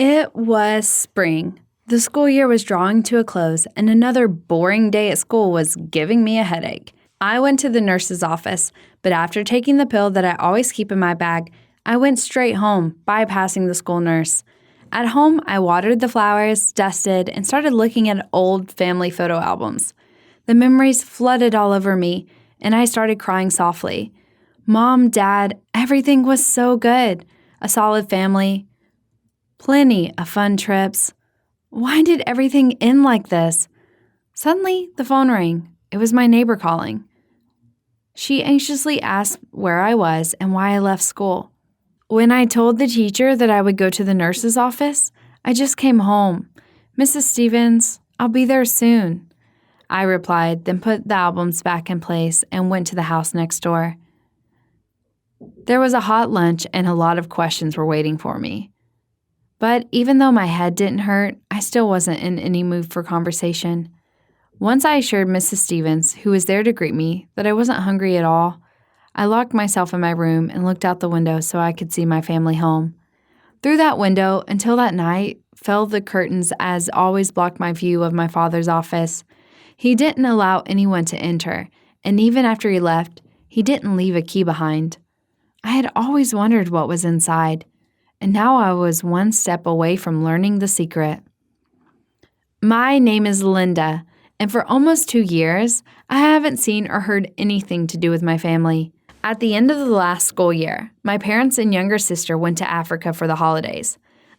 It was spring. The school year was drawing to a close, and another boring day at school was giving me a headache. I went to the nurse's office, but after taking the pill that I always keep in my bag, I went straight home, bypassing the school nurse. At home, I watered the flowers, dusted, and started looking at old family photo albums. The memories flooded all over me, and I started crying softly. Mom, Dad, everything was so good. A solid family. Plenty of fun trips. Why did everything end like this? Suddenly, the phone rang. It was my neighbor calling. She anxiously asked where I was and why I left school. When I told the teacher that I would go to the nurse's office, I just came home. Mrs. Stevens, I'll be there soon. I replied, then put the albums back in place and went to the house next door. There was a hot lunch and a lot of questions were waiting for me. But even though my head didn't hurt, I still wasn't in any mood for conversation. Once I assured Mrs. Stevens, who was there to greet me, that I wasn't hungry at all, I locked myself in my room and looked out the window so I could see my family home. Through that window, until that night, fell the curtains as always blocked my view of my father's office. He didn't allow anyone to enter, and even after he left, he didn't leave a key behind. I had always wondered what was inside, and now I was one step away from learning the secret. My name is Linda, and for almost 2 years, I haven't seen or heard anything to do with my family. At the end of the last school year, my parents and younger sister went to Africa for the holidays.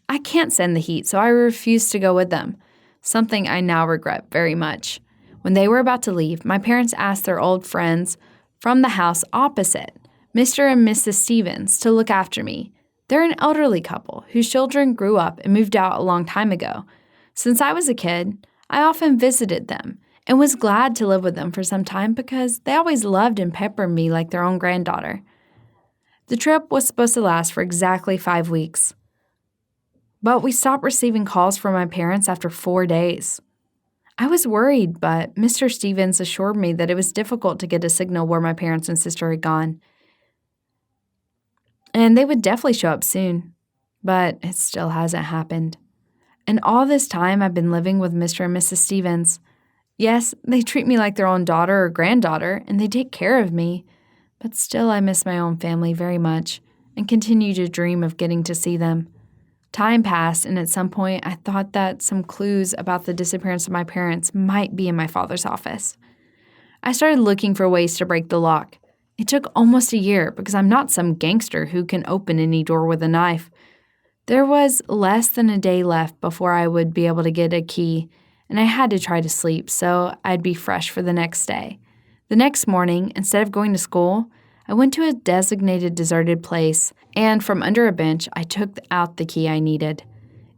I can't stand the heat, so I refused to go with them, something I now regret very much. When they were about to leave, my parents asked their old friends from the house opposite, Mr. and Mrs. Stevens, to look after me. They're an elderly couple whose children grew up and moved out a long time ago. Since I was a kid, I often visited them and was glad to live with them for some time because they always loved and peppered me like their own granddaughter. The trip was supposed to last for exactly 5 weeks. But we stopped receiving calls from my parents after 4 days. I was worried, but Mr. Stevens assured me that it was difficult to get a signal where my parents and sister had gone. And they would definitely show up soon, but it still hasn't happened. And all this time I've been living with Mr. and Mrs. Stevens. Yes, they treat me like their own daughter or granddaughter, and they take care of me, but still I miss my own family very much and continue to dream of getting to see them. Time passed, and at some point I thought that some clues about the disappearance of my parents might be in my father's office. I started looking for ways to break the lock. It took almost a year because I'm not some gangster who can open any door with a knife. There was less than a day left before I would be able to get a key, and I had to try to sleep so I'd be fresh for the next day. The next morning, instead of going to school, I went to a designated deserted place, and from under a bench, I took out the key I needed.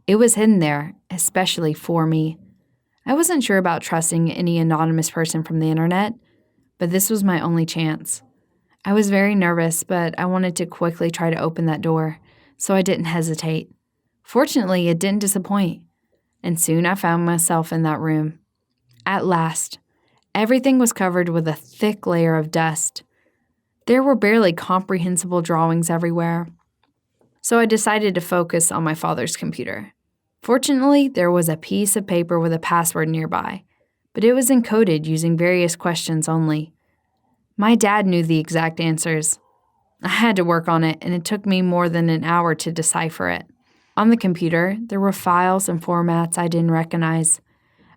It was hidden there, especially for me. I wasn't sure about trusting any anonymous person from the internet, but this was my only chance. I was very nervous, but I wanted to quickly try to open that door, so I didn't hesitate. Fortunately, it didn't disappoint, and soon I found myself in that room. At last, everything was covered with a thick layer of dust. There were barely comprehensible drawings everywhere, so I decided to focus on my father's computer. Fortunately, there was a piece of paper with a password nearby, but it was encoded using various questions only. My dad knew the exact answers. I had to work on it, and it took me more than an hour to decipher it. On the computer, there were files and formats I didn't recognize.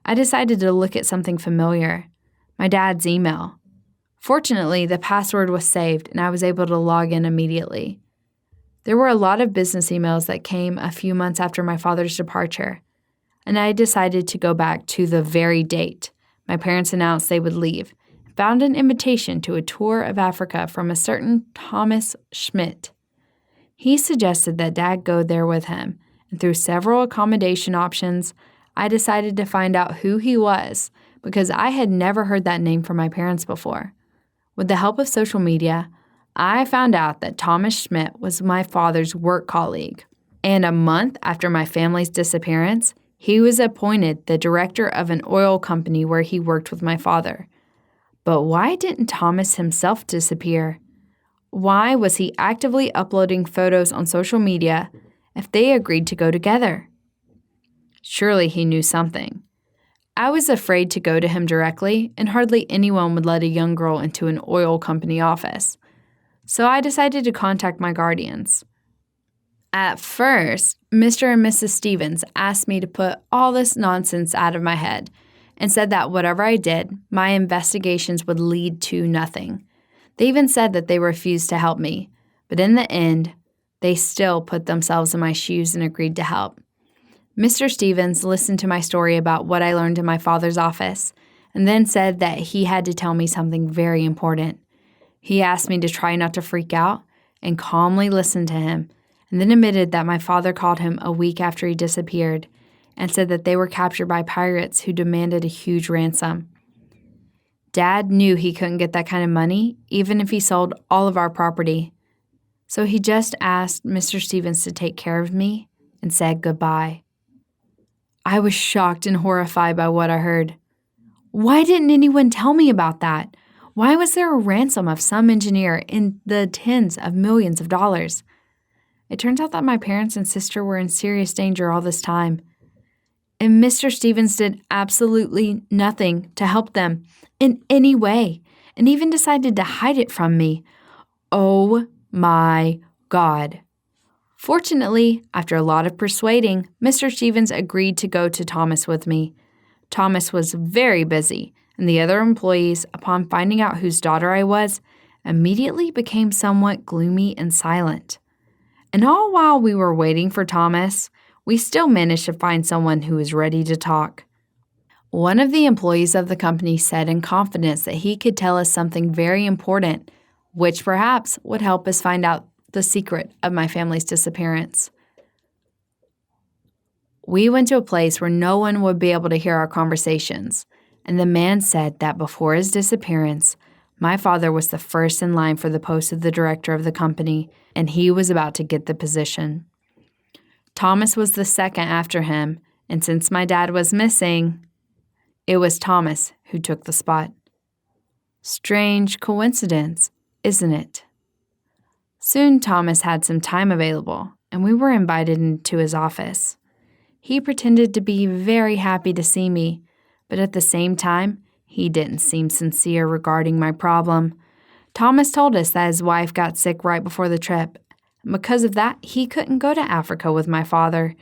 I decided to look at something familiar, my dad's email. Fortunately, the password was saved, and I was able to log in immediately. There were a lot of business emails that came a few months after my father's departure, and I decided to go back to the very date my parents announced they would leave. Found an invitation to a tour of Africa from a certain Thomas Schmidt. He suggested that Dad go there with him, and through several accommodation options, I decided to find out who he was because I had never heard that name from my parents before. With the help of social media, I found out that Thomas Schmidt was my father's work colleague, and a month after my family's disappearance, he was appointed the director of an oil company where he worked with my father. But why didn't Thomas himself disappear? Why was he actively uploading photos on social media if they agreed to go together? Surely he knew something. I was afraid to go to him directly, and hardly anyone would let a young girl into an oil company office. So I decided to contact my guardians. At first, Mr. and Mrs. Stevens asked me to put all this nonsense out of my head and said that whatever I did, my investigations would lead to nothing. They even said that they refused to help me, but in the end, they still put themselves in my shoes and agreed to help. Mr. Stevens listened to my story about what I learned in my father's office and then said that he had to tell me something very important. He asked me to try not to freak out and calmly listen to him, and then admitted that my father called him a week after he disappeared and said that they were captured by pirates who demanded a huge ransom. Dad knew he couldn't get that kind of money, even if he sold all of our property. So he just asked Mr. Stevens to take care of me and said goodbye. I was shocked and horrified by what I heard. Why didn't anyone tell me about that? Why was there a ransom of some engineer in the tens of millions of dollars? It turns out that my parents and sister were in serious danger all this time. And Mr. Stevens did absolutely nothing to help them in any way, and even decided to hide it from me. Oh my God. Fortunately, after a lot of persuading, Mr. Stevens agreed to go to Thomas with me. Thomas was very busy, and the other employees, upon finding out whose daughter I was, immediately became somewhat gloomy and silent. And all while we were waiting for Thomas, we still managed to find someone who was ready to talk. One of the employees of the company said in confidence that he could tell us something very important, which perhaps would help us find out the secret of my family's disappearance. We went to a place where no one would be able to hear our conversations, and the man said that before his disappearance, my father was the first in line for the post of the director of the company, and he was about to get the position. Thomas was the second after him, and since my dad was missing, it was Thomas who took the spot. Strange coincidence, isn't it? Soon Thomas had some time available, and we were invited into his office. He pretended to be very happy to see me, but at the same time, he didn't seem sincere regarding my problem. Thomas told us that his wife got sick right before the trip, and because of that, he couldn't go to Africa with my father.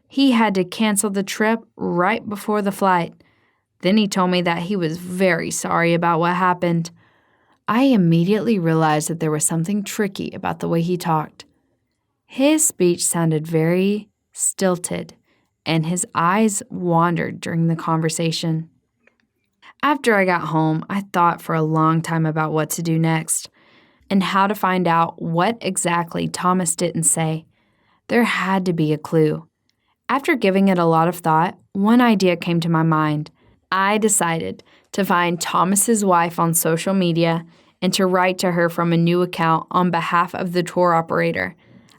He had to cancel the trip right before the flight. Then he told me that he was very sorry about what happened. I immediately realized that there was something tricky about the way he talked. His speech sounded very stilted, and his eyes wandered during the conversation. After I got home, I thought for a long time about what to do next and how to find out what exactly Thomas didn't say. There had to be a clue. After giving it a lot of thought, one idea came to my mind. I decided to find Thomas's wife on social media and to write to her from a new account on behalf of the tour operator.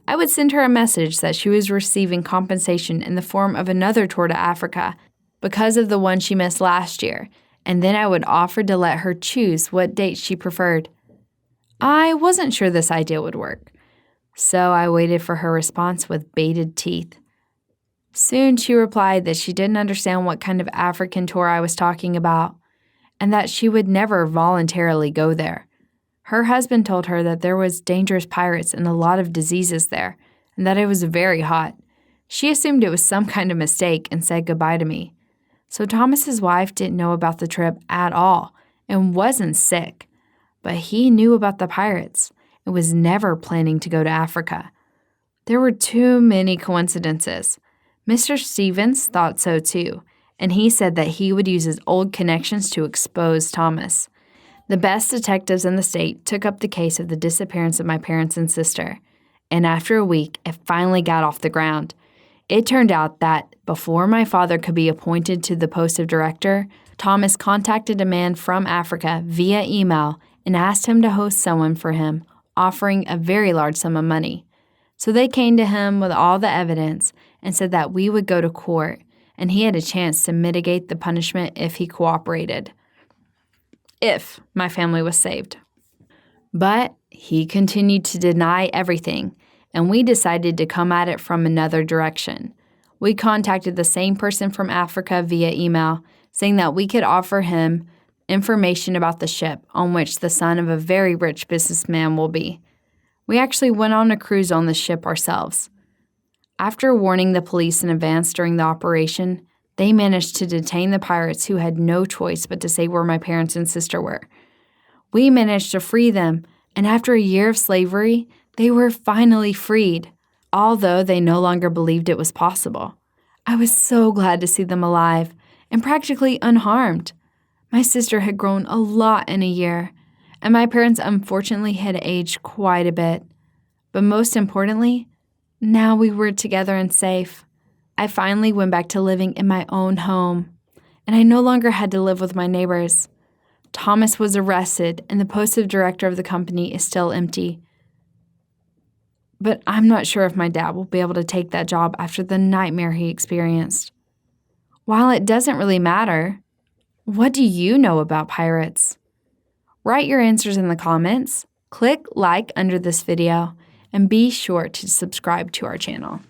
I would send her a message that she was receiving compensation in the form of another tour to Africa because of the one she missed last year, and then I would offer to let her choose what date she preferred. I wasn't sure this idea would work, so I waited for her response with bated teeth. Soon she replied that she didn't understand what kind of African tour I was talking about, and that she would never voluntarily go there. Her husband told her that there was dangerous pirates and a lot of diseases there, and that it was very hot. She assumed it was some kind of mistake and said goodbye to me. So Thomas's wife didn't know about the trip at all and wasn't sick, but he knew about the pirates and was never planning to go to Africa. There were too many coincidences. Mr. Stevens thought so too, and he said that he would use his old connections to expose Thomas. The best detectives in the state took up the case of the disappearance of my parents and sister, and after a week, it finally got off the ground. It turned out that before my father could be appointed to the post of director, Thomas contacted a man from Africa via email and asked him to host someone for him, offering a very large sum of money. So they came to him with all the evidence and said that we would go to court, and he had a chance to mitigate the punishment if he cooperated. If my family was saved. But he continued to deny everything, and we decided to come at it from another direction. We contacted the same person from Africa via email, saying that we could offer him information about the ship on which the son of a very rich businessman will be. We actually went on a cruise on the ship ourselves. After warning the police in advance during the operation, they managed to detain the pirates who had no choice but to say where my parents and sister were. We managed to free them, and after a year of slavery, they were finally freed, although they no longer believed it was possible. I was so glad to see them alive and practically unharmed. My sister had grown a lot in a year, and my parents unfortunately had aged quite a bit. But most importantly, now we were together and safe. I finally went back to living in my own home, and I no longer had to live with my neighbors. Thomas was arrested, and the post of director of the company is still empty. But I'm not sure if my dad will be able to take that job after the nightmare he experienced. While it doesn't really matter, what do you know about pirates? Write your answers in the comments, click like under this video, and be sure to subscribe to our channel.